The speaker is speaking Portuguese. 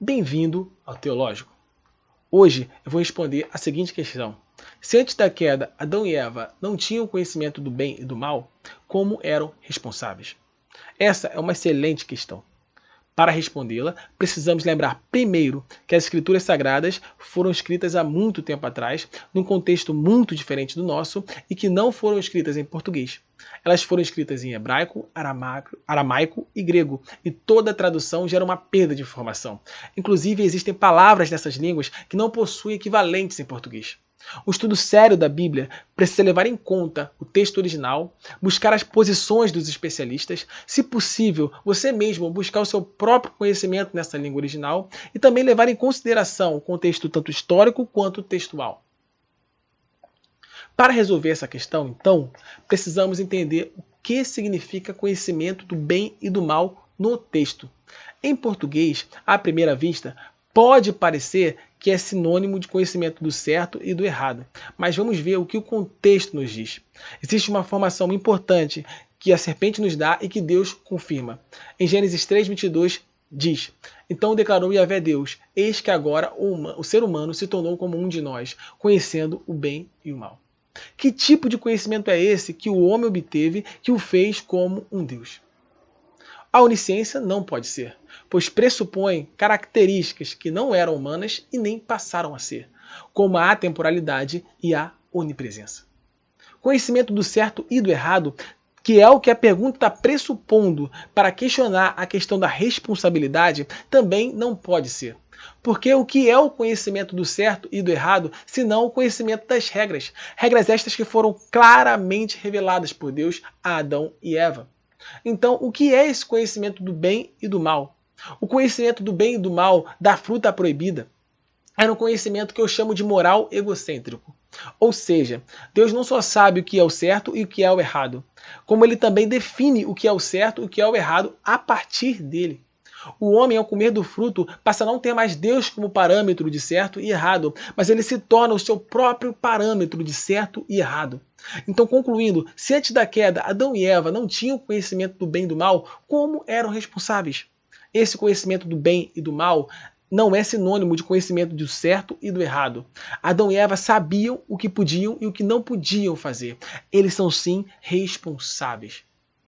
Bem-vindo ao Teológico. Hoje eu vou responder a seguinte questão. Se antes da queda Adão e Eva não tinham conhecimento do bem e do mal, como eram responsáveis? Essa é uma excelente questão. Para respondê-la, precisamos lembrar primeiro que as Escrituras Sagradas foram escritas há muito tempo atrás, num contexto muito diferente do nosso e que não foram escritas em português. Elas foram escritas em hebraico, aramaico e grego, e toda tradução gera uma perda de informação. Inclusive, existem palavras nessas línguas que não possuem equivalentes em português. O estudo sério da Bíblia precisa levar em conta o texto original, buscar as posições dos especialistas, se possível, você mesmo buscar o seu próprio conhecimento nessa língua original e também levar em consideração o contexto tanto histórico quanto textual. Para resolver essa questão, então, precisamos entender o que significa conhecimento do bem e do mal no texto. Em português, à primeira vista, pode parecer que é sinônimo de conhecimento do certo e do errado, mas vamos ver o que o contexto nos diz. Existe uma informação importante que a serpente nos dá e que Deus confirma. Em Gênesis 3:22 diz: Então declarou Yahvé Deus, eis que agora o ser humano se tornou como um de nós, conhecendo o bem e o mal. Que tipo de conhecimento é esse que o homem obteve que o fez como um Deus? A onisciência não pode ser, pois pressupõe características que não eram humanas e nem passaram a ser, como a atemporalidade e a onipresença. Conhecimento do certo e do errado, que é o que a pergunta está pressupondo para questionar a questão da responsabilidade, também não pode ser. Porque o que é o conhecimento do certo e do errado, senão o conhecimento das regras? Regras estas que foram claramente reveladas por Deus a Adão e Eva. Então, o que é esse conhecimento do bem e do mal? O conhecimento do bem e do mal da fruta proibida era um conhecimento que eu chamo de moral egocêntrico. Ou seja, Deus não só sabe o que é o certo e o que é o errado, como ele também define o que é o certo e o que é o errado a partir dele. O homem, ao comer do fruto, passa a não ter mais Deus como parâmetro de certo e errado, mas ele se torna o seu próprio parâmetro de certo e errado. Então, concluindo, se antes da queda Adão e Eva não tinham conhecimento do bem e do mal, como eram responsáveis? Esse conhecimento do bem e do mal não é sinônimo de conhecimento do certo e do errado. Adão e Eva sabiam o que podiam e o que não podiam fazer. Eles são sim responsáveis.